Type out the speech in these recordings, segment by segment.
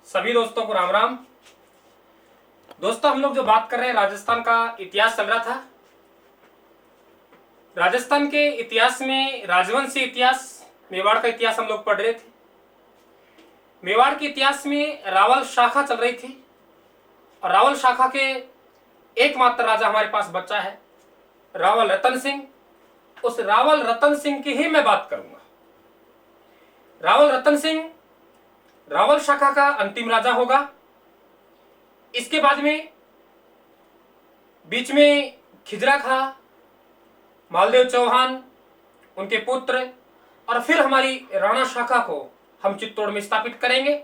सभी दोस्तों को राम राम। दोस्तों, हम लोग जो बात कर रहे हैं राजस्थान का इतिहास चल रहा था। राजस्थान के इतिहास में राजवंशी इतिहास, मेवाड़ का इतिहास हम लोग पढ़ रहे थे। मेवाड़ के इतिहास में रावल शाखा चल रही थी और रावल शाखा के एकमात्र राजा हमारे पास बचा है रावल रतन सिंह। उस रावल रतन सिंह की ही मैं बात करूंगा। रावल रतन सिंह रावल शाखा का अंतिम राजा होगा। इसके बाद में बीच में खिजरा खां, मालदेव चौहान, उनके पुत्र, और फिर हमारी राणा शाखा को हम चित्तौड़ में स्थापित करेंगे।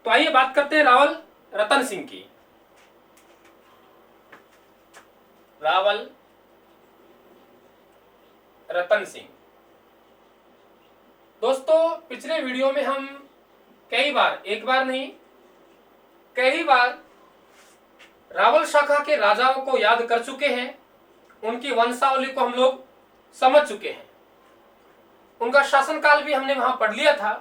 तो आइए बात करते हैं रावल रतन सिंह की। रावल रतन सिंह दोस्तों, पिछले वीडियो में हम कई बार, एक बार नहीं कई बार रावल शाखा के राजाओं को याद कर चुके हैं। उनकी वंशावली को हम लोग समझ चुके हैं। उनका शासनकाल भी हमने वहां पढ़ लिया था।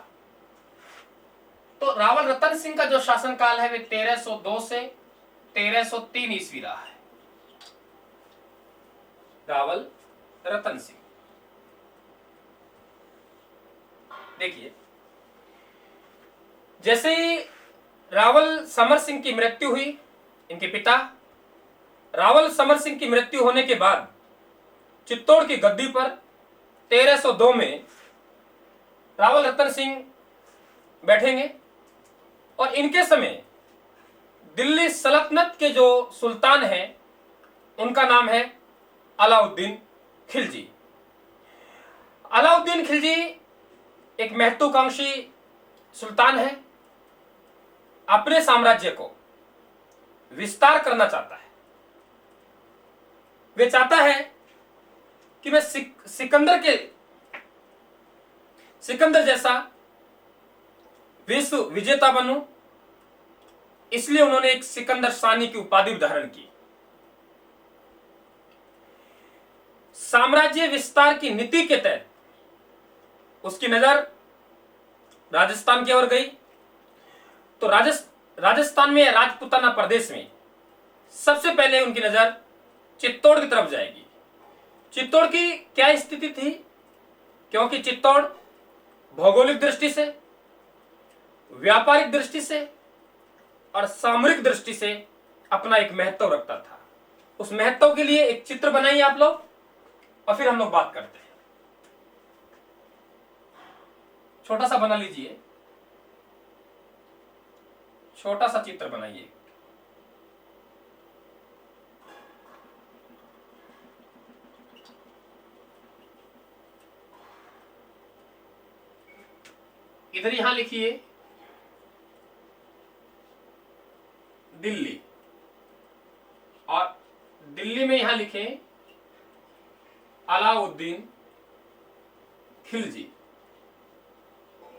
तो रावल रतन सिंह का जो शासनकाल है वे 1302 से 1303 ईस्वी रहा है। रावल रतन सिंह, देखिए, जैसे ही रावल समर सिंह की मृत्यु हुई, इनके पिता रावल समर सिंह की मृत्यु होने के बाद चित्तौड़ की गद्दी पर 1302 में रावल रतन सिंह बैठेंगे और इनके समय दिल्ली सल्तनत के जो सुल्तान हैं उनका नाम है अलाउद्दीन खिलजी। अलाउद्दीन खिलजी एक महत्वाकांक्षी सुल्तान है। अपने साम्राज्य को विस्तार करना चाहता है। वे चाहता है कि मैं सिकंदर जैसा विश्व विजेता बनूं। इसलिए उन्होंने एक सिकंदर सानी की उपाधि धारण की। साम्राज्य विस्तार की नीति के तहत उसकी नजर राजस्थान की ओर गई। तो राजस्थान में, राजपूताना प्रदेश में सबसे पहले उनकी नजर चित्तौड़ की तरफ जाएगी। चित्तौड़ की क्या स्थिति थी? क्योंकि चित्तौड़ भौगोलिक दृष्टि से, व्यापारिक दृष्टि से और सामरिक दृष्टि से अपना एक महत्व रखता था। उस महत्व के लिए एक चित्र बनाइए आप लोग और फिर हम लोग बात करते हैं। छोटा सा बना लीजिए, छोटा सा चित्र बनाइए। इधर यहां लिखिए दिल्ली, और दिल्ली में यहां लिखें अलाउद्दीन खिलजी।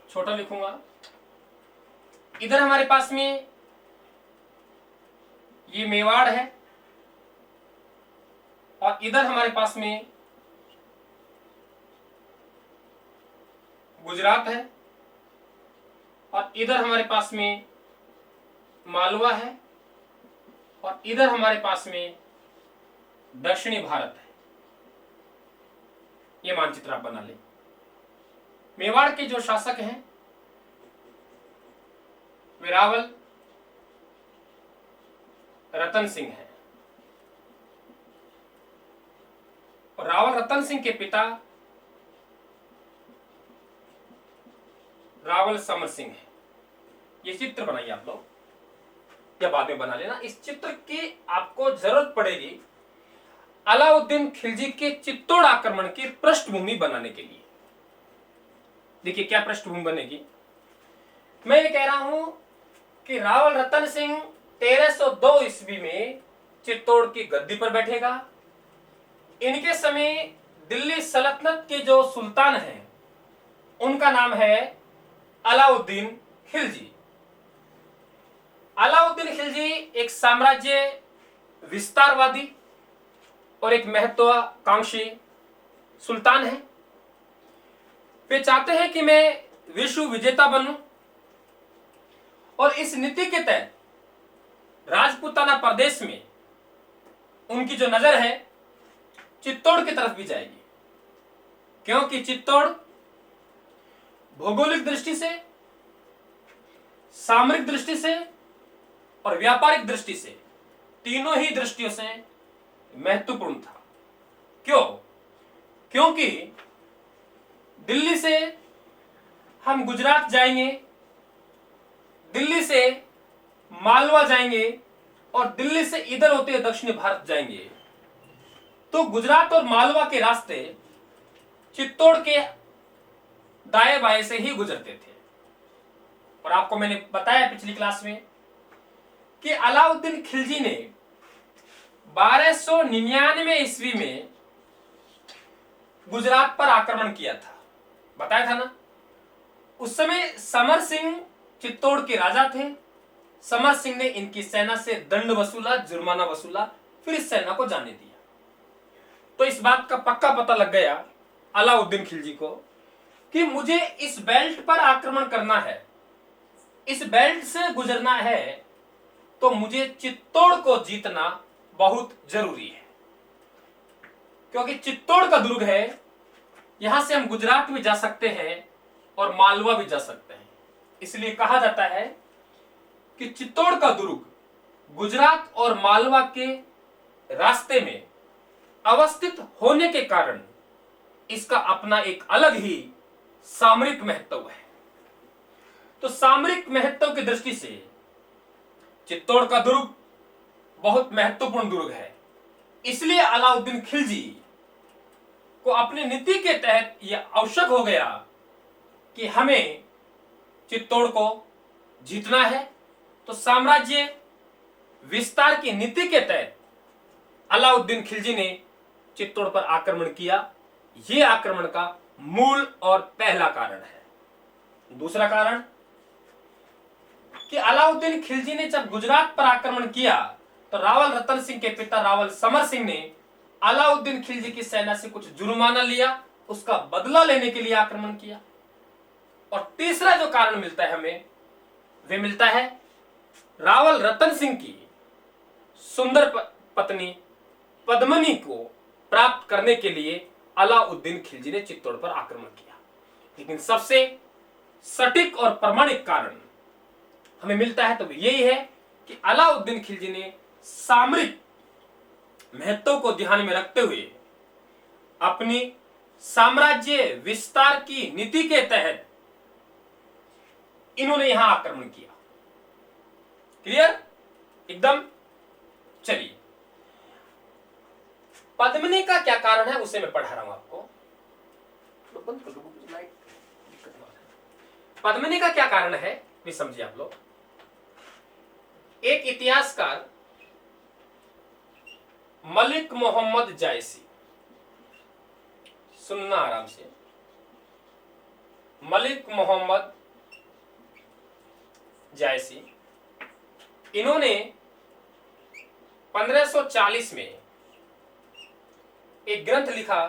छोटा लिखूंगा। इधर हमारे पास में ये मेवाड़ है और इधर हमारे पास में गुजरात है और इधर हमारे पास में मालवा है और इधर हमारे पास में दक्षिणी भारत है। ये मानचित्र आप बना लें। मेवाड़ के जो शासक हैं वे रावल रतन सिंह हैं और रावल रतन सिंह के पिता रावल समर सिंह हैं। ये चित्र बनाइए आप लोग, या बाद में बना लेना। इस चित्र की आपको जरूरत पड़ेगी अलाउद्दीन खिलजी के चित्तौड़ आक्रमण की पृष्ठभूमि बनाने के लिए। देखिए क्या पृष्ठभूमि बनेगी। मैं ये कह रहा हूं कि रावल रतन सिंह 1302 ईस्वी में चित्तौड़ की गद्दी पर बैठेगा। इनके समय दिल्ली सल्तनत के जो सुल्तान हैं उनका नाम है अलाउद्दीन खिलजी। अलाउद्दीन खिलजी एक साम्राज्य विस्तारवादी और एक महत्वाकांक्षी सुल्तान है। वे चाहते हैं कि मैं विश्व विजेता बनूं और इस नीति के तहत राजपूताना प्रदेश में उनकी जो नजर है चित्तौड़ की तरफ भी जाएगी, क्योंकि चित्तौड़ भौगोलिक दृष्टि से, सामरिक दृष्टि से और व्यापारिक दृष्टि से, तीनों ही दृष्टियों से महत्वपूर्ण था। क्यों? क्योंकि दिल्ली से हम गुजरात जाएंगे, दिल्ली से मालवा जाएंगे और दिल्ली से इधर होते हुए दक्षिणी भारत जाएंगे, तो गुजरात और मालवा के रास्ते चित्तौड़ के दाएं बाएं से ही गुजरते थे। और आपको मैंने बताया पिछली क्लास में कि अलाउद्दीन खिलजी ने 1299 ईस्वी में गुजरात पर आक्रमण किया था, बताया था ना। उस समय समर सिंह चित्तौड़ के राजा थे। समर सिंह ने इनकी सेना से दंड वसूला, जुर्माना वसूला, फिर इस सेना को जाने दिया। तो इस बात का पक्का पता लग गया अलाउद्दीन खिलजी को कि मुझे इस बेल्ट पर आक्रमण करना है, इस बेल्ट से गुजरना है, तो मुझे चित्तौड़ को जीतना बहुत जरूरी है। क्योंकि चित्तौड़ का दुर्ग है, यहां से हम गुजरात भी जा सकते हैं और मालवा भी जा सकते हैं। इसलिए कहा जाता है कि चित्तौड़ का दुर्ग गुजरात और मालवा के रास्ते में अवस्थित होने के कारण इसका अपना एक अलग ही सामरिक महत्व है। तो सामरिक महत्व की दृष्टि से चित्तौड़ का दुर्ग बहुत महत्वपूर्ण दुर्ग है। इसलिए अलाउद्दीन खिलजी को अपनी नीति के तहत यह आवश्यक हो गया कि हमें चित्तौड़ को जीतना है। तो साम्राज्य विस्तार की नीति के तहत अलाउद्दीन खिलजी ने चित्तौड़ पर आक्रमण किया। यह आक्रमण का मूल और पहला कारण है। दूसरा कारण कि अलाउद्दीन खिलजी ने जब गुजरात पर आक्रमण किया तो रावल रतन सिंह के पिता रावल समर सिंह ने अलाउद्दीन खिलजी की सेना से कुछ जुर्माना लिया, उसका बदला लेने के लिए आक्रमण किया। और तीसरा जो कारण मिलता है हमें, वे मिलता है रावल रतन सिंह की सुंदर पत्नी पद्मनी को प्राप्त करने के लिए अलाउद्दीन खिलजी ने चित्तौड़ पर आक्रमण किया। लेकिन सबसे सटीक और प्रमाणिक कारण हमें मिलता है तो यही है कि अलाउद्दीन खिलजी ने सामरिक महत्व को ध्यान में रखते हुए अपनी साम्राज्य विस्तार की नीति के तहत इन्होंने यहां आक्रमण किया। क्लियर? एकदम। चलिए, पद्मिनी का क्या कारण है उसे मैं पढ़ा रहा हूं आपको। बंद कर दो, लाइट दिक्कत ना है। पद्मिनी का क्या कारण है भी समझिए आप लोग। एक इतिहासकार मलिक मोहम्मद जायसी, सुनना आराम से, मलिक मोहम्मद जायसी, इन्होंने 1540 में एक ग्रंथ लिखा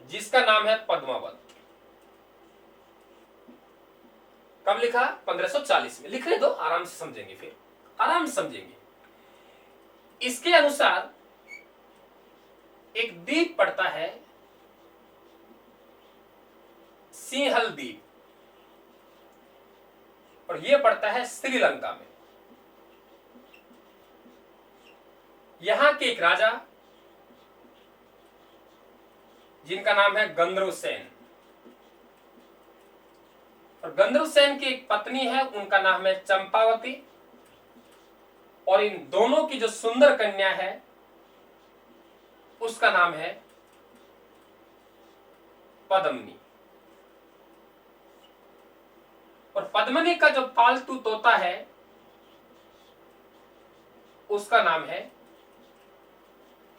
जिसका नाम है पद्मावत। कब लिखा? 1540 में। लिखने दो, आराम से समझेंगे, फिर आराम से समझेंगे। इसके अनुसार एक द्वीप पड़ता है सिंहल द्वीप, और यह पड़ता है श्रीलंका में। यहां के एक राजा जिनका नाम है गंधर्व सेन, और गंधर्व सेन की एक पत्नी है, उनका नाम है चंपावती, और इन दोनों की जो सुंदर कन्या है उसका नाम है पद्मिनी। और पद्मिनी का जो पालतू तोता है उसका नाम है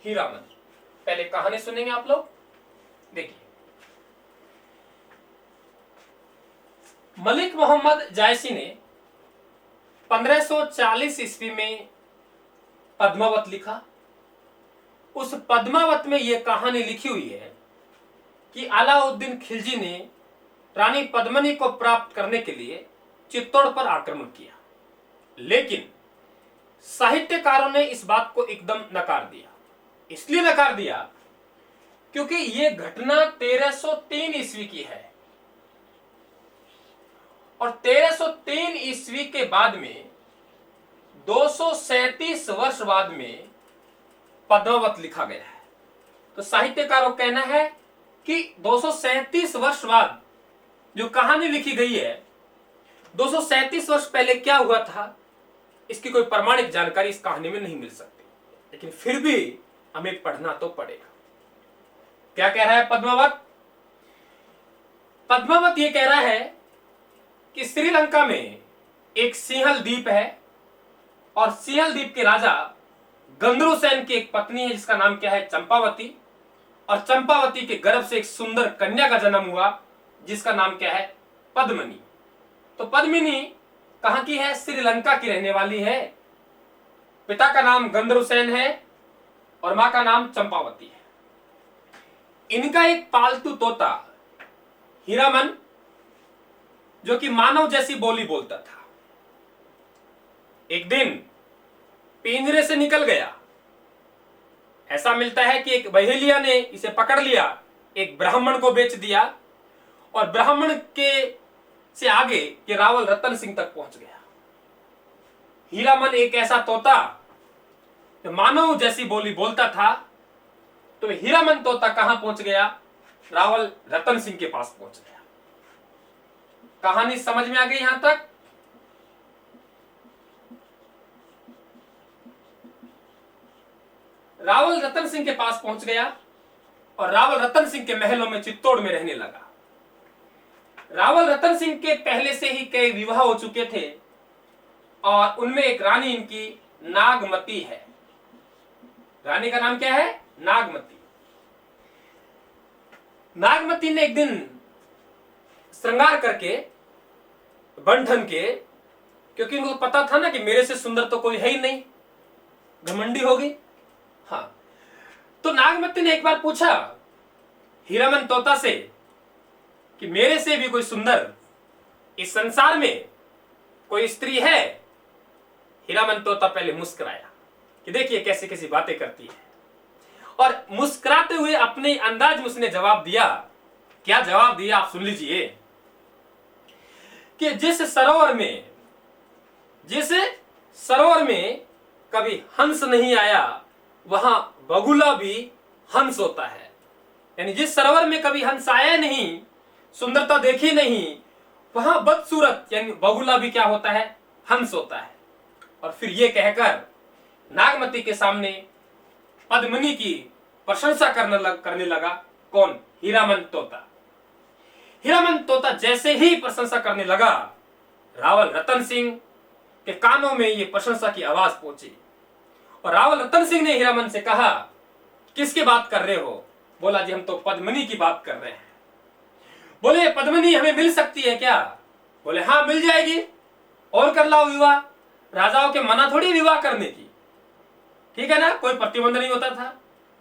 हीरामन। पहले कहानी सुनेंगे आप लोग, देखिए। मलिक मोहम्मद जायसी ने 1540 ईस्वी में पद्मावत लिखा। उस पद्मावत में यह कहानी लिखी हुई है कि अलाउद्दीन खिलजी ने रानी पद्मिनी को प्राप्त करने के लिए चित्तौड़ पर आक्रमण किया। लेकिन साहित्यकारों ने इस बात को एकदम नकार दिया। इसलिए नकार दिया क्योंकि यह घटना 1303 ईस्वी की है और 1303 ईस्वी के बाद में 237 वर्ष बाद में पद्मावत लिखा गया है। तो साहित्यकारों का कहना है कि 237 वर्ष बाद जो कहानी लिखी गई है, 237 वर्ष पहले क्या हुआ था, इसकी कोई प्रमाणिक जानकारी इस कहानी में नहीं मिल सकती, लेकिन फिर भी हमें पढ़ना तो पड़ेगा। क्या कह रहा है पद्मावत? पद्मावत यह कह रहा है कि श्रीलंका में एक सिंहल द्वीप है और सिंहल द्वीप के राजा गंद्रुसेन की एक पत्नी है जिसका नाम क्या है, चंपावती। और चंपावती के गर्भ से एक सुंदर कन्या का जन्म हुआ जिसका नाम क्या है, पद्मिनी। तो पद्मिनी कहां की है? श्रीलंका की रहने वाली है। पिता का नाम गंद्रुसेन है और मां का नाम चंपावती है। इनका एक पालतू तोता हीरामन, जो कि मानव जैसी बोली बोलता था, एक दिन पिंजरे से निकल गया। ऐसा मिलता है कि एक बहेलिया ने इसे पकड़ लिया, एक ब्राह्मण को बेच दिया और ब्राह्मण के से आगे कि रावल रतन सिंह तक पहुंच गया। हीरामन एक ऐसा तोता जो मानव जैसी बोली बोलता था, तो हीरामन तोता कहां पहुंच गया? रावल रतन सिंह के पास पहुंच गया। कहानी समझ में आ गई यहां तक? रावल रतन सिंह के पास पहुंच गया और रावल रतन सिंह के महलों में चित्तौड़ में रहने लगा। रावल रतन सिंह के पहले से ही कई विवाह हो चुके थे और उनमें एक रानी इनकी नागमती है। रानी का नाम क्या है? नागमती। नागमती ने एक दिन श्रृंगार करके बंठन के, क्योंकि उनको पता था ना कि मेरे से सुंदर तो कोई है ही नहीं, घमंडी होगी। हाँ, तो नागमती ने एक बार पूछा हीरामन तोता से कि मेरे से भी कोई सुंदर इस संसार में कोई स्त्री है? हीरामन तोता पहले मुस्कुराया कि देखिए कैसी कैसी बातें करती है, और मुस्कुराते हुए अपने अंदाज में उसने जवाब दिया। क्या जवाब दिया आप सुन लीजिए कि जिस सरोवर में कभी हंस नहीं आया वहां बगुला भी हंस होता है। यानी जिस सरोवर में कभी हंस आया नहीं, सुंदरता देखी नहीं, वहां बदसूरत यानी बगुला भी क्या होता है? हंस होता है। और फिर यह कहकर नागमती के सामने पद्मिनी की प्रशंसा करने लगा। कौन? हीरामन तोता। हीरामन तोता जैसे ही प्रशंसा करने लगा, रावल रतन सिंह के कानों में ये प्रशंसा की आवाज पहुंची और रावल रतन सिंह ने हीरामन से कहा, किसकी बात कर रहे हो? बोला जी हम तो पद्मिनी की बात कर रहे हैं। बोले पद्मिनी हमें मिल सकती है क्या? बोले हाँ मिल जाएगी, और कर लाओ विवाह। राजाओं के मना थोड़ी विवाह करने की, ठीक है ना, कोई प्रतिबंध नहीं होता था।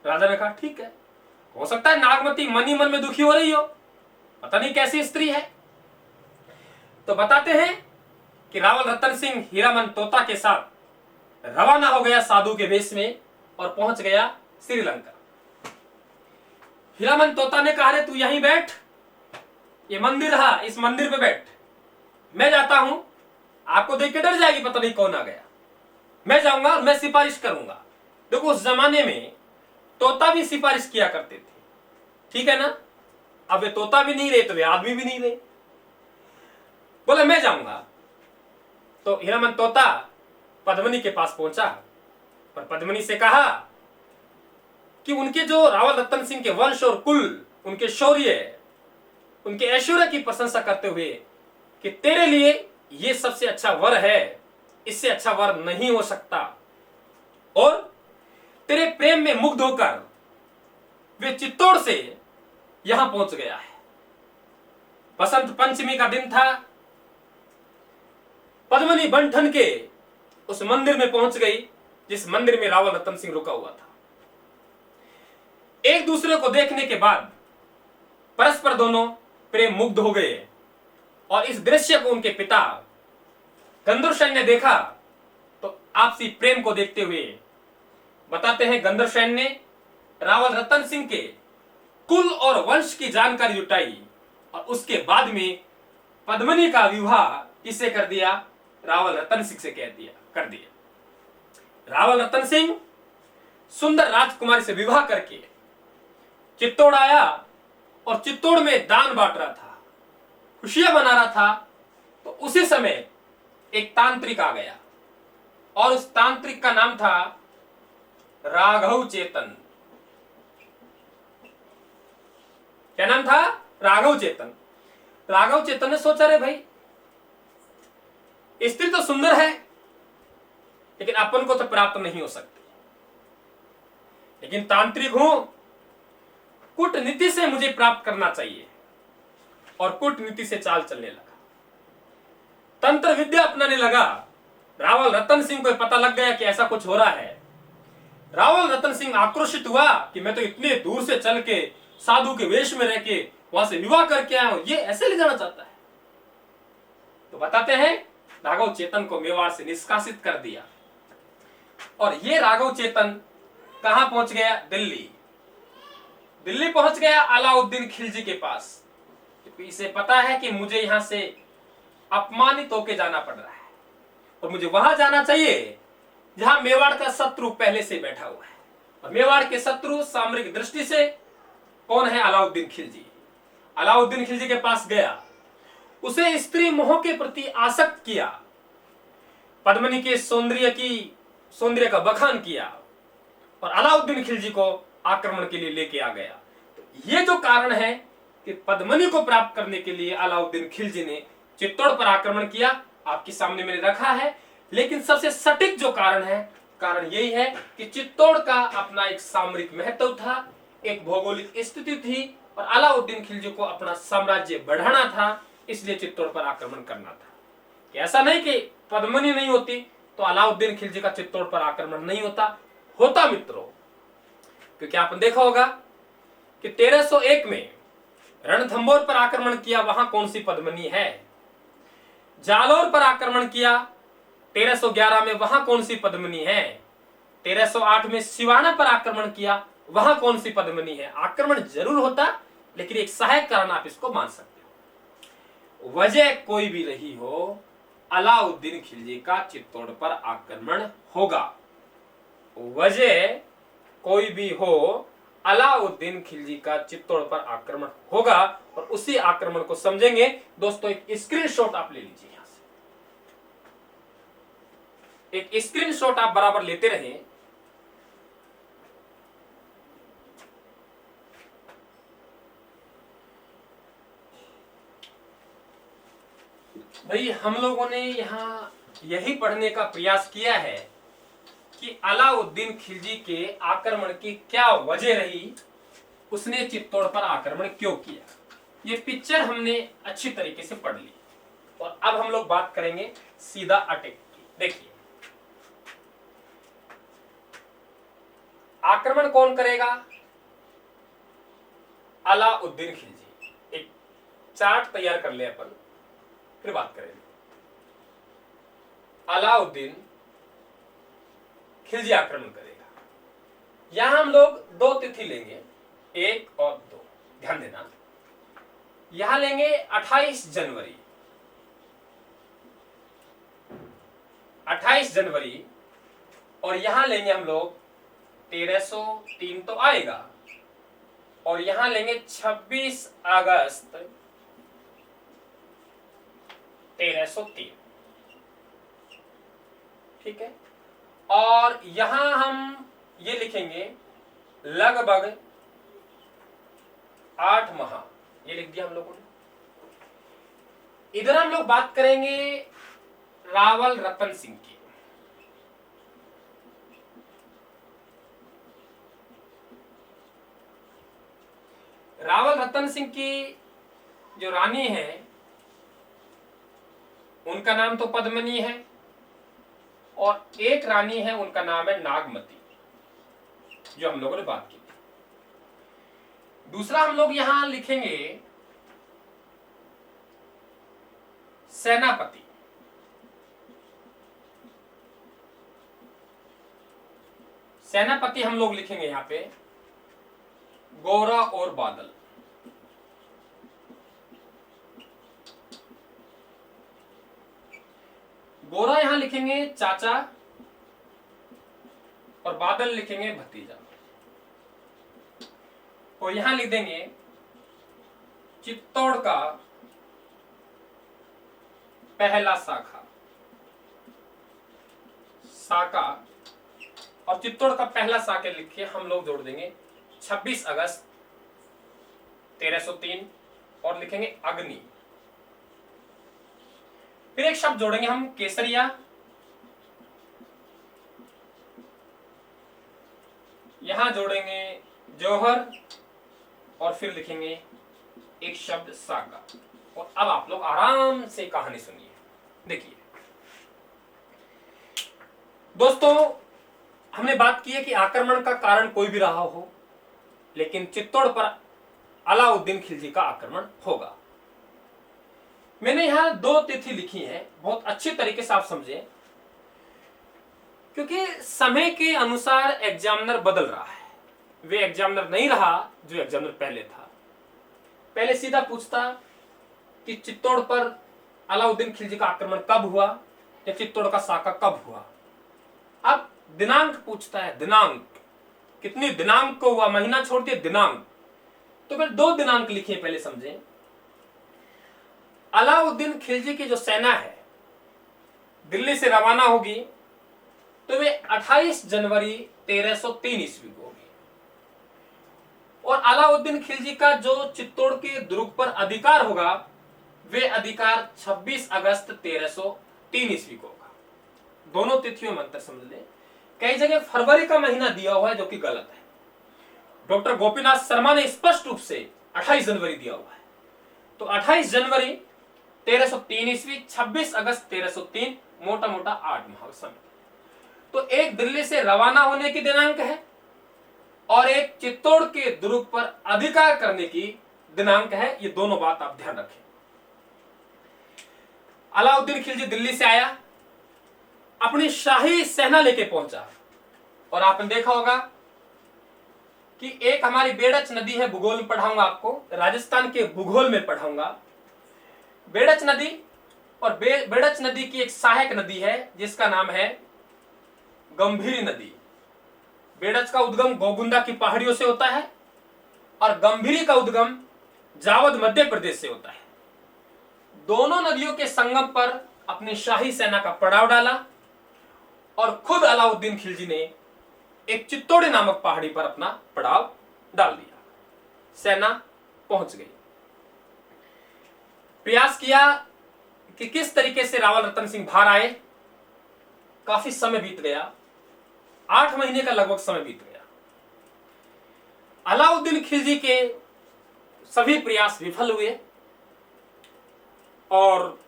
राजा ने कहा ठीक है, हो सकता है नागमती मन ही मन में दुखी हो रही हो, पता नहीं कैसी स्त्री है। तो बताते हैं कि रावल रतन सिंह हीरामन तोता के साथ रवाना हो गया साधु के वेश में और पहुंच गया श्रीलंका। हीरामन तोता ने कहा रे तू यहीं बैठ, ये मंदिर रहा, इस मंदिर पे बैठ, मैं जाता हूं। आपको देख के डर जाएगी, पता नहीं कौन आ गया। मैं जाऊंगा और मैं सिफारिश करूंगा। देखो उस जमाने में तोता भी सिफारिश किया करते थे, ठीक है ना। अब वे तोता भी नहीं रहे तो वे आदमी भी नहीं रहे। बोले मैं जाऊंगा। तो हीरामन तोता पद्मिनी के पास पहुंचा और पद्मिनी से कहा कि उनके जो रावल रतन सिंह के वंश और कुल, उनके शौर्य, उनके ऐश्वर्य की प्रशंसा करते हुए कि तेरे लिए ये सबसे अच्छा वर है, इससे अच्छा वर नहीं हो सकता, और तेरे प्रेम में मुग्ध होकर वे चित्तौड़ से यहां पहुंच गया है। बसंत पंचमी का दिन था। पद्मिनी बंठन के उस मंदिर में पहुंच गई जिस मंदिर में रावल रतन सिंह रुका हुआ था। एक दूसरे को देखने के बाद परस्पर दोनों प्रेम मुग्ध हो गए और इस दृश्य को उनके पिता गंधर्वसेन ने देखा तो आपसी प्रेम को देखते हुए बताते हैं गंधर्वसेन ने रावल रतन सिंह के कुल और वंश की जानकारी जुटाई और उसके बाद में पद्मिनी का विवाह किससे कर दिया? रावल रतन सिंह से कर दिया। रावल रतन सिंह सुंदर राजकुमारी से विवाह करके चित्तौड़ आया और चित्तौड़ में दान बांट रहा था, खुशियां मना रहा था। तो उसी समय एक तांत्रिक आ गया और उस तांत्रिक का नाम था राघव चेतन। क्या नाम था? राघव चेतन। राघव चेतन ने सोचा, रे भाई स्त्री तो सुंदर है लेकिन अपन को तो प्राप्त नहीं हो सकती, लेकिन तांत्रिक हूं, कूटनीति से मुझे प्राप्त करना चाहिए। और कूटनीति से चाल चलने लगा, तंत्र विद्या अपनाने लगा। रावल रतन सिंह को पता लग गया कि ऐसा कुछ हो रहा है। रावल रतन सिंह आक्रोशित हुआ कि मैं तो इतने दूर से चल के साधु के वेश में रह के वहां से विवाह करके आया हूं, ये ऐसे ले जाना चाहता है। तो बताते हैं राघव चेतन को मेवाड़ से निष्कासित कर दिया। और ये राघव चेतन कहां पहुंच गया? दिल्ली। दिल्ली पहुंच गया अलाउद्दीन खिलजी के पास, क्योंकि इसे पता है कि मुझे यहां से अपमानित होके जाना पड़ रहा है और मुझे वहां जाना चाहिए जहां मेवाड़ का शत्रु पहले से बैठा हुआ है। और मेवाड़ के शत्रु सामरिक दृष्टि से कौन है? अलाउद्दीन खिलजी। अलाउद्दीन खिलजी के पास गया, उसे स्त्री मोह के प्रति आसक्त किया, पद्मिनी के सौंदर्य का बखान किया और अलाउद्दीन खिलजी को आक्रमण के लिए लेके आ गया। तो ये जो कारण है कि पद्मिनी को प्राप्त करने के लिए अलाउद्दीन खिलजी ने चित्तौड़ पर आक्रमण किया, आपके सामने मैंने रखा है। लेकिन सबसे सटीक जो कारण है, कारण यही है कि चित्तौड़ का अपना एक सामरिक महत्व था, एक भौगोलिक स्थिति थी और अलाउद्दीन खिलजी को अपना साम्राज्य बढ़ाना था, इसलिए चित्तौड़ पर आक्रमण करना था। ऐसा नहीं कि पद्मिनी नहीं होती तो अलाउद्दीन खिलजी का चित्तौड़ पर आक्रमण नहीं होता मित्रों। क्योंकि आपने देखा होगा कि 1301 में रणथंभौर पर आक्रमण किया, वहां कौन सी पद्मिनी है? जालौर पर आक्रमण किया 1311 में, वहां कौन सी पद्मिनी है? 1308 में सिवाना पर आक्रमण किया, वहां कौन सी पद्मिनी है? आक्रमण जरूर होता, लेकिन एक सहायक कारण आप इसको मान सकते हो। वजह कोई भी रही हो, अलाउद्दीन खिलजी का चित्तौड़ पर आक्रमण होगा। वजह कोई भी हो, अलाउद्दीन खिलजी का चित्तौड़ पर आक्रमण होगा। और उसी आक्रमण को समझेंगे दोस्तों। एक स्क्रीनशॉट आप ले लीजिए, यहां से एक स्क्रीनशॉट आप बराबर लेते रहें। भाई हम लोगों ने यहां यही पढ़ने का प्रयास किया है कि अलाउद्दीन खिलजी के आक्रमण की क्या वजह रही, उसने चित्तौड़ पर आक्रमण क्यों किया। ये पिक्चर हमने अच्छी तरीके से पढ़ ली और अब हम लोग बात करेंगे सीधा अटैक की। देखिए, आक्रमण कौन करेगा? अलाउद्दीन खिलजी। एक चार्ट तैयार कर ले अपन, फिर बात करेंगे। अलाउद्दीन खिलजी आक्रमण करेगा। यहां हम लोग दो तिथि लेंगे, 1 और 2, ध्यान देना। यहां लेंगे 28 जनवरी, 28 जनवरी, और यहां लेंगे हम लोग 1303 तो आएगा, और यहां लेंगे 26 अगस्त 1303। ठीक है। और यहां हम ये लिखेंगे लगभग 8 माह, ये लिख दिया हम लोगों ने। इधर हम लोग बात करेंगे रावल रतन सिंह की। रावल रतन सिंह की जो रानी है उनका नाम तो पद्मिनी है, और एक रानी है उनका नाम है नागमती, जो हम लोगों ने बात की थी। दूसरा हम लोग यहां लिखेंगे सेनापति। सेनापति हम लोग लिखेंगे यहां पे गोरा और बादल। गोरा यहां लिखेंगे चाचा और बादल लिखेंगे भतीजा। और यहां लिख देंगे चित्तौड़ का पहला शाखा, शाखा, और चित्तौड़ का पहला शाखा लिख के हम लोग जोड़ देंगे 26 अगस्त 1303 और लिखेंगे अग्नि। फिर एक शब्द जोड़ेंगे हम केसरिया, यहां जोड़ेंगे जौहर और फिर लिखेंगे एक शब्द साका। और अब आप लोग आराम से कहानी सुनिए। देखिए दोस्तों, हमने बात की है कि आक्रमण का कारण कोई भी रहा हो, लेकिन चित्तौड़ पर अलाउद्दीन खिलजी का आक्रमण होगा। मैंने यहां 2 तिथि लिखी है, बहुत अच्छी तरीके से आप समझें, क्योंकि समय के अनुसार एग्जामिनर बदल रहा है। वे एग्जामिनर नहीं रहा जो एग्जामिनर पहले था। पहले सीधा पूछता कि चित्तौड़ पर अलाउद्दीन खिलजी का आक्रमण कब हुआ या चित्तौड़ का साका कब हुआ। अब दिनांक पूछता है, दिनांक कितनी दिनांक को हुआ, महीना छोड़ दिए दिनांक। तो फिर 2 दिनांक लिखिए, पहले समझें। अलाउद्दीन खिलजी की जो सेना है दिल्ली से रवाना होगी तो वे 28 जनवरी 1303 ईस्वी को होगी। और अलाउद्दीन खिलजी का जो चित्तौड़ के दुर्ग पर अधिकार होगा वे अधिकार 26 अगस्त 1303 ईस्वी को होगा। दोनों तिथियों में अंतर समझ लें। कई जगह फरवरी का महीना दिया हुआ है जो कि गलत है। डॉक्टर गोपीनाथ शर्मा ने स्पष्ट रूप से 28 जनवरी दिया हुआ है। तो 28 जनवरी 1303 ईस्वी, 26 अगस्त 1303, मोटा मोटा 8 माह का समय। तो एक दिल्ली से रवाना होने की दिनांक है और एक चित्तौड़ के दुर्ग पर अधिकार करने की दिनांक है। ये दोनों बात आप ध्यान रखें। अलाउद्दीन खिलजी दिल्ली से आया, अपनी शाही सेना लेके पहुंचा। और आपने देखा होगा कि एक हमारी बेड़च नदी है, भूगोल में पढ़ाऊंगा आपको, राजस्थान के भूगोल में पढ़ाऊंगा। बेड़च नदी, और बेड़च नदी की एक सहायक नदी है जिसका नाम है गंभीरी नदी। बेड़च का उद्गम गोगुंदा की पहाड़ियों से होता है और गंभीरी का उद्गम जावद मध्य प्रदेश से होता है। दोनों नदियों के संगम पर अपनी शाही सेना का पड़ाव डाला और खुद अलाउद्दीन खिलजी ने एक चित्तौड़ी नामक पहाड़ी पर अपना पड़ाव डाल दिया। सेना पहुंच गई। प्रयास किया कि किस तरीके से रावल रतन सिंह बाहर आए। काफी समय बीत गया, 8 महीने का लगभग समय बीत गया। अलाउद्दीन खिलजी के सभी प्रयास विफल हुए और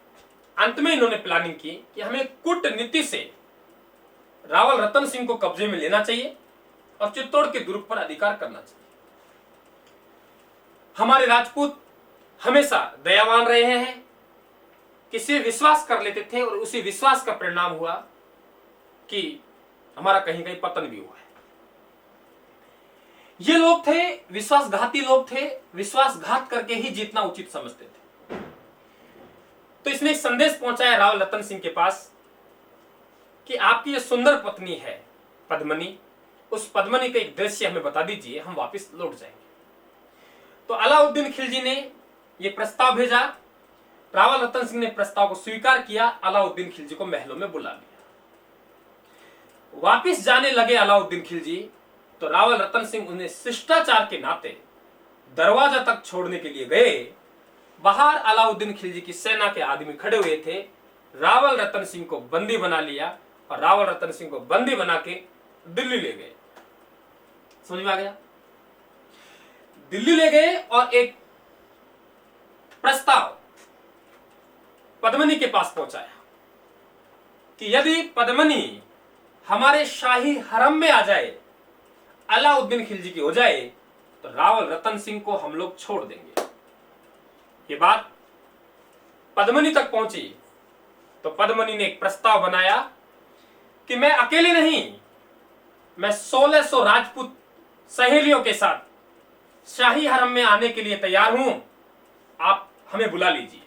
अंत में इन्होंने प्लानिंग की कि हमें कूटनीति से रावल रतन सिंह को कब्जे में लेना चाहिए और चित्तौड़ के दुर्ग पर अधिकार करना चाहिए। हमारे राजपूत हमेशा दयावान रहे हैं, किसी विश्वास कर लेते थे और उसी विश्वास का परिणाम हुआ कि हमारा कहीं कहीं पतन भी हुआ है। ये लोग थे विश्वासघाती लोग थे, विश्वासघात करके ही जीतना उचित समझते थे। तो इसने एक संदेश पहुंचाया रावल रतन सिंह के पास कि आपकी ये सुंदर पत्नी है पद्मनी, उस पद्मनी का एक दृश्य हमें बता दीजिए, हम वापस लौट जाएंगे। तो अलाउद्दीन खिलजी ने यह प्रस्ताव भेजा। रावल रतन सिंह ने प्रस्ताव को स्वीकार किया। अलाउद्दीन खिलजी को महलों में बुला लिया। वापिस जाने लगे अलाउद्दीन खिलजी तो रावल रतन सिंह उन्हें शिष्टाचार के नाते दरवाजा तक छोड़ने के लिए गए। बाहर अलाउद्दीन खिलजी की सेना के आदमी खड़े हुए थे। रावल रतन सिंह को बंदी बना लिया और रावल रतन सिंह को बंदी बना के दिल्ली ले गए। समझ में आ गया? दिल्ली ले गए और एक प्रस्ताव पद्मनी के पास पहुंचाया कि यदि पद्मनी हमारे शाही हरम में आ जाए, अलाउद्दीन खिलजी की हो जाए, तो रावल रतन सिंह को हम लोग छोड़ देंगे। ये बात पद्मनी तक पहुंची तो पद्मनी ने एक प्रस्ताव बनाया कि मैं अकेले नहीं, मैं 1600 राजपूत सहेलियों के साथ शाही हरम में आने के लिए तैयार हूं, आप हमें बुला लीजिए।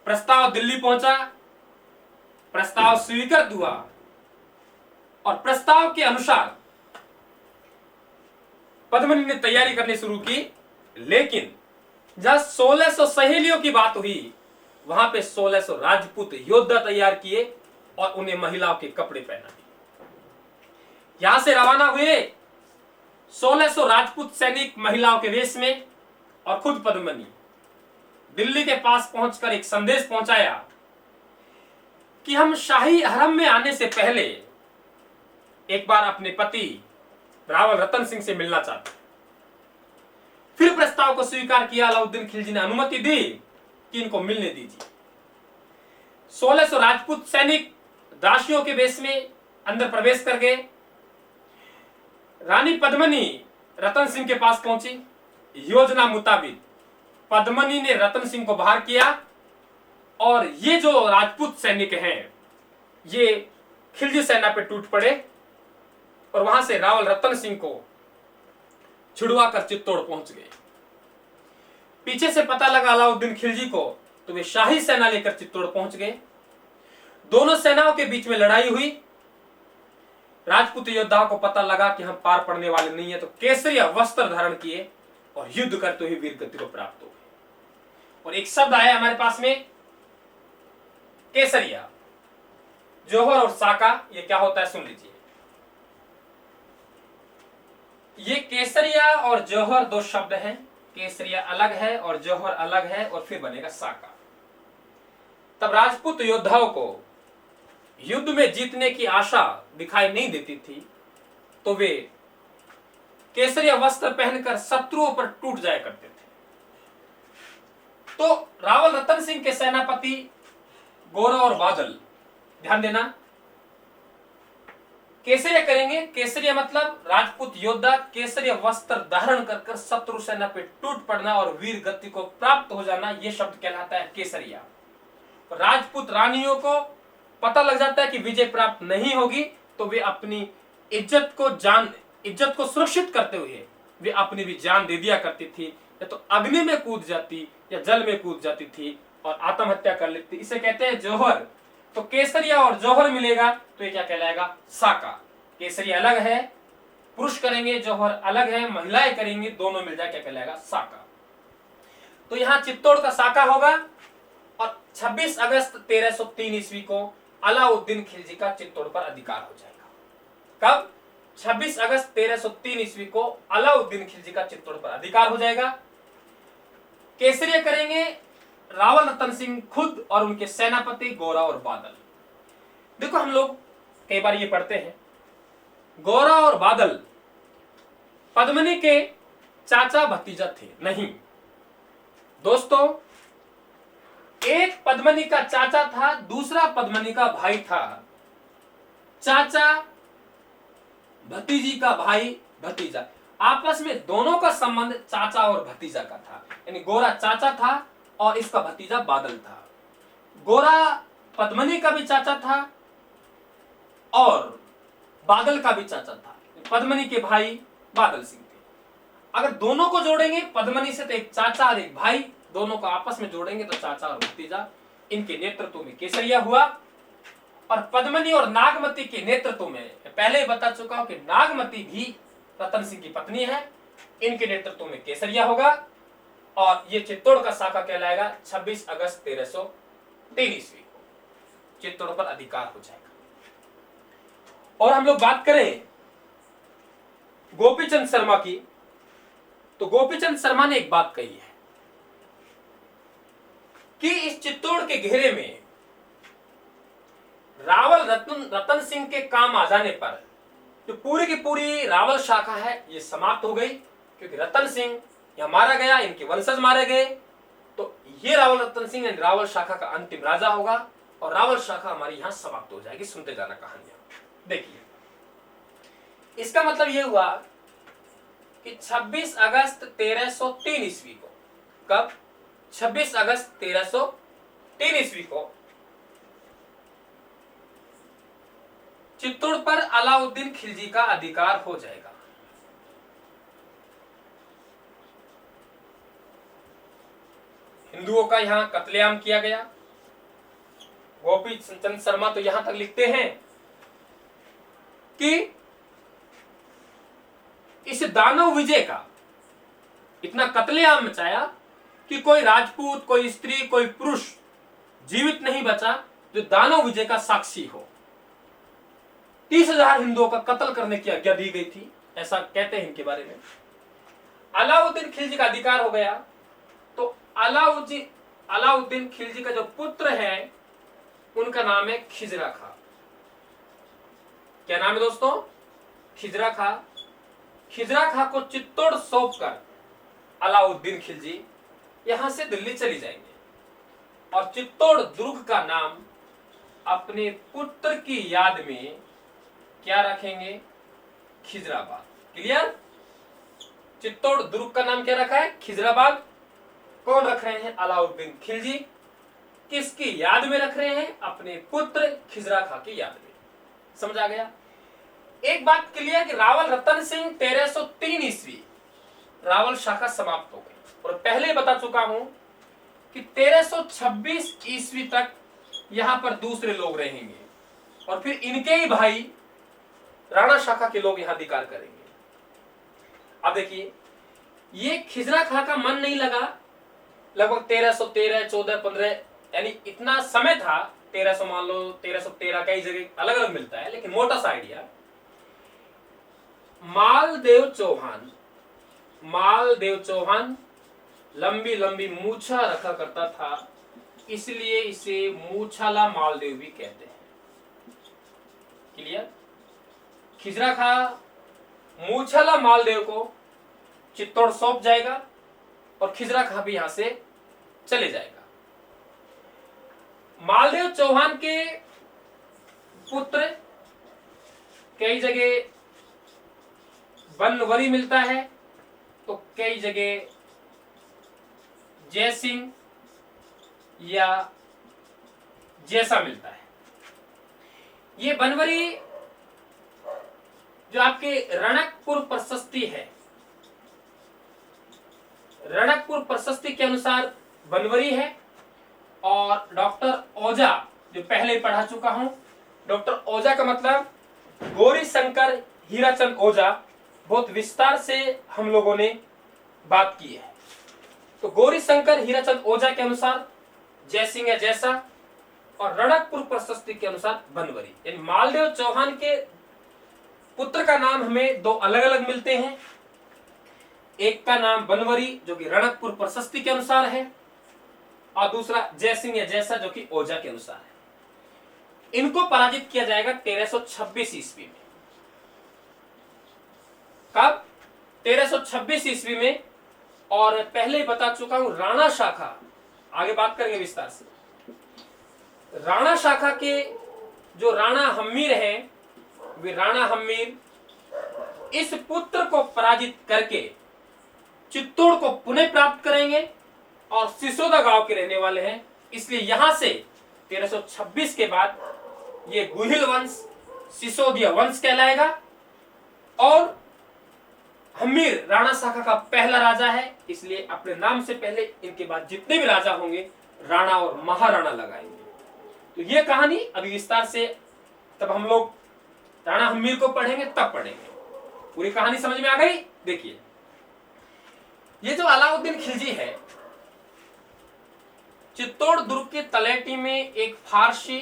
प्रस्ताव दिल्ली पहुंचा, प्रस्ताव स्वीकृत हुआ और प्रस्ताव के अनुसार पद्मिनी ने तैयारी करनी शुरू की। लेकिन जहां 1600 सहेलियों की बात हुई, वहां पे 1600 राजपूत योद्धा तैयार किए और उन्हें महिलाओं के कपड़े पहना दिए। यहां से रवाना हुए 1600 राजपूत सैनिक महिलाओं के वेश में, और खुद पद्मिनी दिल्ली के पास पहुंचकर एक संदेश पहुंचाया कि हम शाही हरम में आने से पहले एक बार अपने पति रावल रतन सिंह से मिलना चाहते। फिर प्रस्ताव को स्वीकार किया। अलाउद्दीन खिलजी ने अनुमति दी कि इनको मिलने दीजिए। 1600 राजपूत सैनिक दासियों के वेश में अंदर प्रवेश कर गए। रानी पद्मिनी रतन सिंह के पास पहुंची। योजना मुताबिक पद्मिनी ने रतन सिंह को बाहर किया और ये जो राजपूत सैनिक हैं, ये खिलजी सेना पे टूट पड़े और वहां से रावल रतन सिंह को छुड़वाकर चित्तौड़ पहुंच गए। पीछे से पता लगा अलाउद्दीन खिलजी को, तो वे शाही सेना लेकर चित्तौड़ पहुंच गए। दोनों सेनाओं के बीच में लड़ाई हुई। राजपूत योद्धाओं को पता लगा कि हम पार पड़ने वाले नहीं है, तो केसरिया वस्त्र धारण किए और युद्ध करते हुए वीर गति को प्राप्त हो गए। और एक शब्द आया हमारे पास में, केसरिया। जौहर और साका, ये क्या होता है सुन लीजिए। ये केसरिया और जौहर दो शब्द हैं। केसरिया अलग है और जौहर अलग है, और फिर बनेगा साका। तब राजपूत योद्धाओं को युद्ध में जीतने की आशा दिखाई नहीं देती थी, तो वे केसरिया वस्त्र पहनकर शत्रुओं पर टूट जाया करते थे। तो रावल रतन सिंह के सेनापति गोरा और बादल, ध्यान देना, केसरिया करेंगे। केसरिया मतलब राजपूत योद्धा केसरिया वस्त्र धारण कर शत्रु सेना पे टूट पड़ना और वीर गति को प्राप्त हो जाना, यह शब्द कहलाता है केसरिया। राजपूत रानियों को पता लग जाता है कि विजय प्राप्त नहीं होगी, तो वे अपनी इज्जत को सुरक्षित करते हुए वे अपनी भी जान दे दिया करती थी, या तो अग्नि में कूद जाती या जल में कूद जाती थी और आत्महत्या कर लेती। इसे कहते हैं जौहर। तो केसरिया और जौहर मिलेगा तो ये क्या कहलाएगा, साका। केसरिया अलग है, पुरुष करेंगे, जौहर अलग है, महिलाएं करेंगी, दोनों मिल जाए क्या कहलाएगा, साका। तो यहां चित्तौड़ का साका होगा। और 26 अगस्त 1303 ईस्वी को अलाउद्दीन खिलजी का चित्तौड़ पर अधिकार हो जाएगा। कब? 26 अगस्त 1303 ईस्वी को अलाउद्दीन खिलजी का चित्तौड़ पर अधिकार हो जाएगा। केसरिया करेंगे रावल रतन सिंह खुद और उनके सेनापति गोरा और बादल। देखो हम लोग कई बार ये पढ़ते हैं, गोरा और बादल पद्मिनी के चाचा भतीजा थे। नहीं दोस्तों, एक पद्मिनी का चाचा था, दूसरा पद्मिनी का भाई था। चाचा भतीजी का भाई भतीजा, आपस में दोनों का संबंध चाचा और भतीजा का था। यानी गोरा चाचा था और इसका भतीजा बादल था। गोरा पद्मिनी का भी चाचा था और बादल का भी चाचा था। पद्मिनी के भाई बादल सिंह थे। अगर दोनों को जोड़ेंगे पद्मिनी से, तो एक चाचा और एक भाई, दोनों को आपस में जोड़ेंगे तो चाचा और भतीजा। इनके नेतृत्व में केसरिया हुआ। और पद्मिनी और नागमती के नेतृत्व में, पहले ही बता चुका हूं कि नागमती भी रतन सिंह की पत्नी है, इनके नेतृत्व में केसरिया होगा। और ये चित्तौड़ का साका कहलाएगा। 26 अगस्त 1303 ईस्वी को चित्तौड़ पर अधिकार हो जाएगा। और हम लोग बात करें गोपीचंद शर्मा की, तो गोपीचंद शर्मा ने एक बात कही है कि इस चित्तौड़ के घेरे में रावल रतन सिंह के काम आ जाने पर जो पूरी की पूरी रावल शाखा है ये समाप्त हो गई, क्योंकि रतन सिंह यहां मारा गया, इनके वंशज मारे गए। तो ये रावल रतन सिंह रावल शाखा का अंतिम राजा होगा और रावल शाखा हमारी यहां समाप्त हो जाएगी। सुनते जाना कहानियां। देखिए इसका मतलब यह हुआ कि 26 अगस्त 1303 ईस्वी को, कब? 26 अगस्त 1303 ईस्वी को चित्तौड़ पर अलाउद्दीन खिलजी का अधिकार हो जाएगा। हिंदुओं का यहां कत्लेआम किया गया। गोपी चंद शर्मा तो यहां तक लिखते हैं कि इस दानव विजय का इतना कत्लेआम मचाया कि कोई राजपूत, कोई स्त्री, कोई पुरुष जीवित नहीं बचा जो दानव विजय का साक्षी हो। 30,000 हिंदुओं का कत्ल करने की आज्ञा दी गई थी, ऐसा कहते हैं इनके बारे में। अलाउद्दीन खिलजी का अधिकार हो गया तो अलाउद्दीन खिलजी का जो पुत्र है उनका नाम है खिजरा खां। क्या नाम है दोस्तों? खिजरा खां। खिजरा खां को चित्तौड़ सौंपकर अलाउद्दीन खिलजी यहां से दिल्ली चली जाएंगे और चित्तौड़ दुर्ग का नाम अपने पुत्र की याद में क्या रखेंगे? खिजराबाद। क्लियर? चित्तौड़ दुर्ग का नाम क्या रखा है? खिजराबाद। कौन रख रहे हैं? अलाउद्दीन खिलजी। किसकी याद में रख रहे हैं? अपने पुत्र खिजरा खां की याद में। समझ आ गया? एक बात क्लियर कि रावल रतन सिंह 1303 ईस्वी रावल शाखा समाप्त हो गई और पहले बता चुका हूं कि 1326 ईस्वी तक यहां पर दूसरे लोग रहेंगे और फिर इनके ही भाई राणा शाखा के लोग यहां अधिकार करेंगे। अब देखिए, ये खिजरा खां का मन नहीं लगा। लगभग 1313, 14, 15 यानी इतना समय था। 1300 मान लो, 1313 कई जगह अलग अलग मिलता है, लेकिन मोटा सा आइडिया। मालदेव चौहान लंबी लंबी मूछा रखा करता था, इसलिए इसे मूछाला मालदेव भी कहते हैं। क्लियर? खिजरा खां मूछाला मालदेव को चित्तौड़ सौंप जाएगा और खिजरा खां भी यहां से चले जाएगा। मालदेव चौहान के पुत्र कई जगह बनवरी मिलता है तो कई जगह जयसिंह या जैसा मिलता है। ये बनवरी जो आपके रणकपुर प्रशस्ति है, रणकपुर प्रशस्ति के अनुसार बनवरी है। और डॉक्टर ओझा जो पहले पढ़ा चुका हूं, डॉक्टर ओझा का मतलब गौरी शंकर हीराचंद ओझा, बहुत विस्तार से हम लोगों ने बात की है। तो गौरी शंकर हीराचंद ओझा के अनुसार जयसिंह या जैसा और रणकपुर प्रशस्ति के अनुसार बनवरी। यानी मालदेव चौहान के पुत्र का नाम हमें दो अलग अलग मिलते हैं। एक का नाम बनवरी जो कि रणकपुर प्रशस्ति के अनुसार है और दूसरा जयसिंह या जैसा जो कि ओझा के अनुसार है। इनको पराजित किया जाएगा 1326 ईस्वी में। कब? 1326 ईस्वी में। और पहले बता चुका हूं राणा शाखा, आगे बात करेंगे विस्तार से। राणा शाखा के जो राणा हम्मीर हैं, वे राणा हम्मीर इस पुत्र को पराजित करके चित्तौड़ को पुनः प्राप्त करेंगे और सिसोदा गांव के रहने वाले हैं, इसलिए यहां से 1326 के बाद ये गुहिल वंश सिसोदिया वंश कहलाएगा। और हम्मीर राणा शाखा का पहला राजा है, इसलिए अपने नाम से पहले इनके बाद जितने भी राजा होंगे राणा और महाराणा लगाएंगे। तो ये कहानी अभी विस्तार से तब हम लोग राणा हम्मीर को पढ़ेंगे, तब पढ़ेंगे। पूरी कहानी समझ में आ गई? देखिए, ये जो अलाउद्दीन खिलजी है, चित्तौड़ दुर्ग के तलेटी में एक फारसी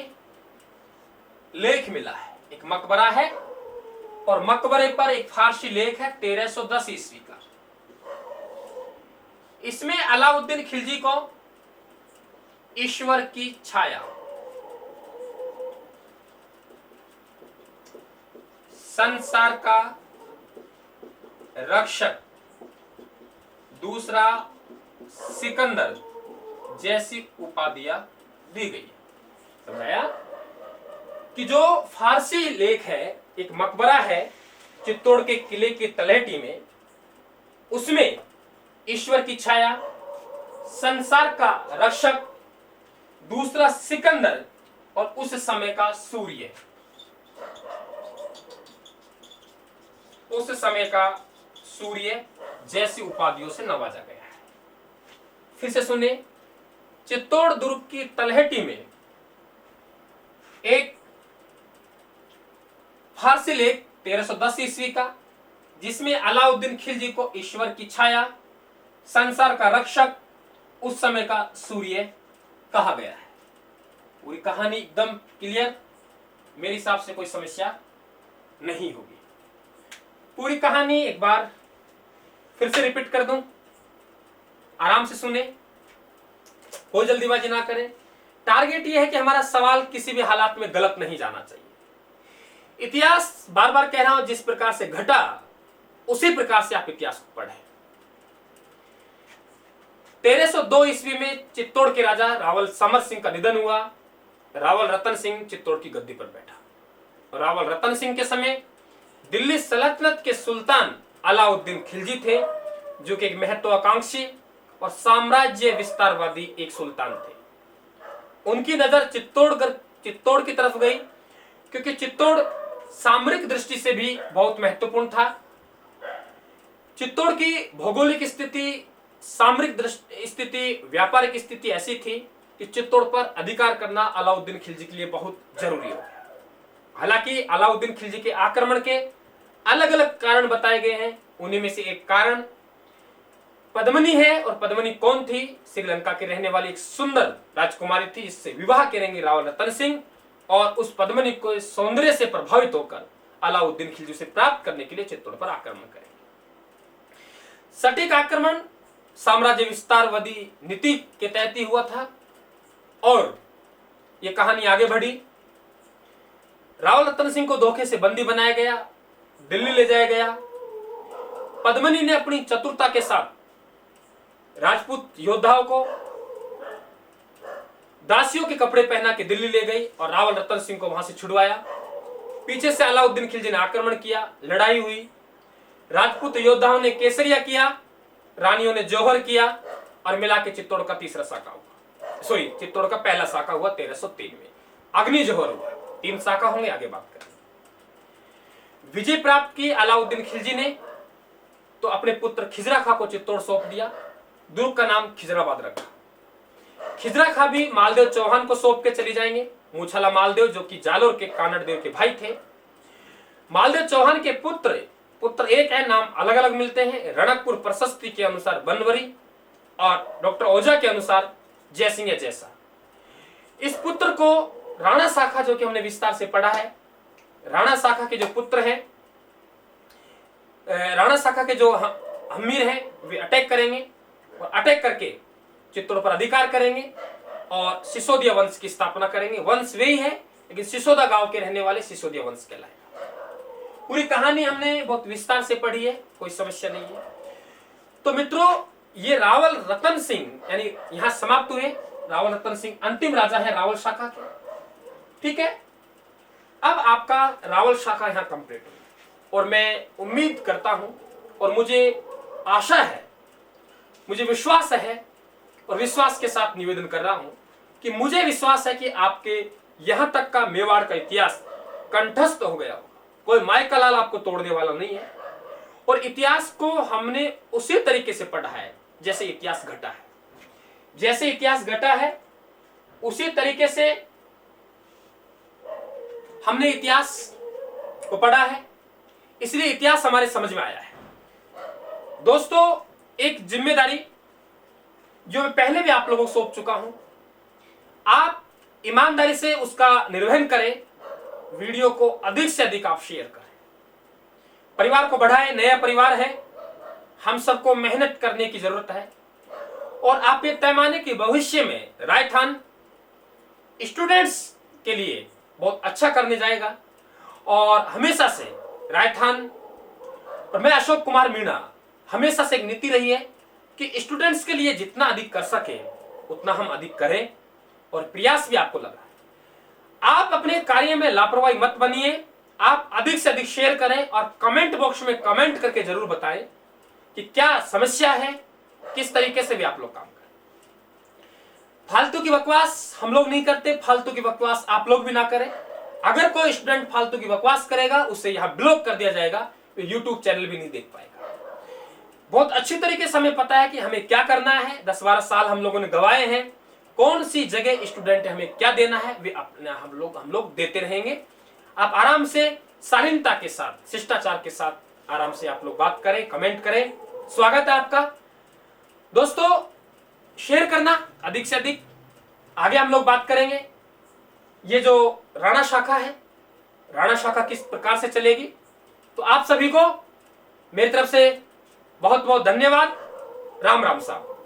लेख मिला है, एक मकबरा है और मकबरे पर एक फारसी लेख है 1310 ईस्वी का। इसमें अलाउद्दीन खिलजी को ईश्वर की छाया, संसार का रक्षक, दूसरा सिकंदर जैसी उपाधियां दी गई है। समझाया कि जो फारसी लेख है, एक मकबरा है चित्तौड़ के किले की तलहटी में, उसमें ईश्वर की छाया, संसार का रक्षक, दूसरा सिकंदर और उस समय का सूर्य, उस समय का सूर्य जैसी उपाधियों से नवाजा गया है। फिर से सुने, चित्तौड़ दुर्ग की तलहटी में एक फारसी लेख 1310 ईस्वी का, जिसमें अलाउद्दीन खिलजी को ईश्वर की छाया, संसार का रक्षक, उस समय का सूर्य कहा गया है। पूरी कहानी एकदम क्लियर, मेरे हिसाब से कोई समस्या नहीं होगी। पूरी कहानी एक बार फिर से रिपीट कर दूं, आराम से सुने, कोई जल्दीबाजी ना करें। टारगेट यह है कि हमारा सवाल किसी भी हालात में गलत नहीं जाना चाहिए। इतिहास बार बार कह रहा हूं, जिस प्रकार से घटा उसी प्रकार से आप इतिहास को पढ़ें। 1302 ईस्वी में चित्तौड़ के राजा रावल समर सिंह का निधन हुआ। रावल रतन सिंह चित्तौड़ की गद्दी पर बैठा। रावल रतन सिंह के समय दिल्ली सल्तनत के सुल्तान अलाउद्दीन खिलजी थे, जो कि एक महत्वाकांक्षी और साम्राज्य विस्तारवादी एक सुल्तान थे। उनकी नजर चित्तौड़ की तरफ गई, क्योंकि चित्तौड़ सामरिक दृष्टि से भी बहुत महत्वपूर्ण था। चित्तौड़ की भौगोलिक स्थिति, सामरिक स्थिति, व्यापारिक स्थिति ऐसी थी कि चित्तौड़ पर अधिकार करना अलाउद्दीन खिलजी के लिए बहुत जरूरी हो गया। हालांकि अलाउद्दीन खिलजी के आक्रमण के अलग अलग कारण बताए गए हैं। उन्हीं में से एक कारण पद्मिनी है, और पद्मिनी कौन थी? श्रीलंका के रहने वाली एक सुंदर राजकुमारी थी, जिससे विवाह करेंगे रावल रतन सिंह, और उस पद्मिनी को सौंदर्य से प्रभावित होकर अलाउद्दीन खिलजी से प्राप्त करने के लिए चित्तौड़ पर आक्रमण करेंगे। सटीक आक्रमण साम्राज्य विस्तारवादी नीति के तहत ही हुआ था, और यह कहानी आगे बढ़ी। रावल रतन सिंह को धोखे से बंदी बनाया गया, दिल्ली ले जाया गया। पद्मिनी ने अपनी चतुरता के साथ राजपूत योद्धाओं को दासियों के कपड़े पहना के दिल्ली ले गई और रावल रतन सिंह को वहां से छुड़वाया। पीछे से अलाउद्दीन खिलजी ने आक्रमण किया, लड़ाई हुई। राजपूत योद्धाओं ने केसरिया किया, रानियों ने जौहर किया, और मिला के चित्तौड़ का तीसरा साका हुआ। सॉरी, चित्तौड़ का पहला साका हुआ 1303 में। अग्नि जौहर हुआ। 3 साका होंगे, आगे बात करें। विजय प्राप्त की अलाउद्दीन खिलजी ने तो अपने पुत्र खिजरा खां को चित्तौड़ सौंप दिया। दुर्ग का नाम खिजराबाद रखा। खिजरा खां भी मालदेव चौहान को सौंप के चली जाएंगे। मूछाला मालदेव, जो कि जालोर के कानड़ देव के भाई थे। मालदेव चौहान के पुत्र एक है, नाम अलग अलग मिलते हैं। रणकपुर प्रशस्ति के अनुसार बनवरी, और डॉक्टर ओझा के अनुसार जयसिंह या जैसा। इस पुत्र को राणा शाखा, जो कि हमने विस्तार से पढ़ा है, राणा शाखा के जो पुत्र हैं, राणा शाखा के जो हमीर हैं, वे अटैक करेंगे, और अटैक करके चित्तौड़ पर अधिकार करेंगे और सिसोदिया वंश की स्थापना करेंगे। वंश वे ही है, लेकिन सिसोदा गांव के रहने वाले सिसोदिया वंश कहलाए। पूरी कहानी हमने बहुत विस्तार से पढ़ी है, कोई समस्या नहीं है। तो मित्रों, ये रावल रतन सिंह यानी यहां समाप्त हुए। रावल रतन सिंह अंतिम राजा है रावल शाखा के, ठीक है। अब आपका रावल शाखा यहां कंप्लीट हुई, और मैं उम्मीद करता हूं, और मुझे आशा है, मुझे विश्वास है, और विश्वास के साथ निवेदन कर रहा हूं कि मुझे विश्वास है कि आपके यहां तक का मेवाड़ का इतिहास कंठस्थ हो गया होगा। कोई माय का लाल आपको तोड़ने वाला नहीं है, और इतिहास को हमने उसी तरीके से पढ़ा है जैसे इतिहास घटा है। जैसे इतिहास घटा है उसी तरीके से हमने इतिहास को पढ़ा है, इसलिए इतिहास हमारे समझ में आया है। दोस्तों, एक जिम्मेदारी जो मैं पहले भी आप लोगों को सौंप चुका हूं, आप ईमानदारी से उसका निर्वहन करें। वीडियो को अधिक से अधिक आप शेयर करें, परिवार को बढ़ाएं। नया परिवार है, हम सबको मेहनत करने की जरूरत है, और आप ये तय माने कि भविष्य में रायथान स्टूडेंट्स के लिए बहुत अच्छा करने जाएगा। और हमेशा से रायथान और मैं अशोक कुमार मीणा, हमेशा से एक नीति रही है कि स्टूडेंट्स के लिए जितना अधिक कर सके उतना हम अधिक करें, और प्रयास भी आपको लगा। आप अपने कार्य में लापरवाही मत बनिए। आप अधिक से अधिक शेयर करें, और कमेंट बॉक्स में कमेंट करके जरूर बताएं कि क्या समस्या है, किस तरीके से भी आप लोग काम करें। फालतू की बकवास हम लोग नहीं करते, फालतू की बकवास आप लोग भी ना करें। अगर कोई स्टूडेंट फालतू की बकवास करेगा, उसे यहां ब्लॉक कर दिया जाएगा, यूट्यूब चैनल भी नहीं देख पाएगा। बहुत अच्छी तरीके से हमें पता है कि हमें क्या करना है। 10-12 साल हम लोगों ने गवाए हैं, कौन सी जगह स्टूडेंट हमें क्या देना है वे अपने हम लोग देते रहेंगे। आप आराम से शालीनता के साथ, शिष्टाचार के साथ आराम से आप लोग बात करें, कमेंट करें। स्वागत है आपका। दोस्तों शेयर करना अधिक से अधिक। आगे हम लोग बात करेंगे ये जो राणा शाखा है, राणा शाखा किस प्रकार से चलेगी। तो आप सभी को मेरी तरफ से बहुत बहुत धन्यवाद। राम राम साहब।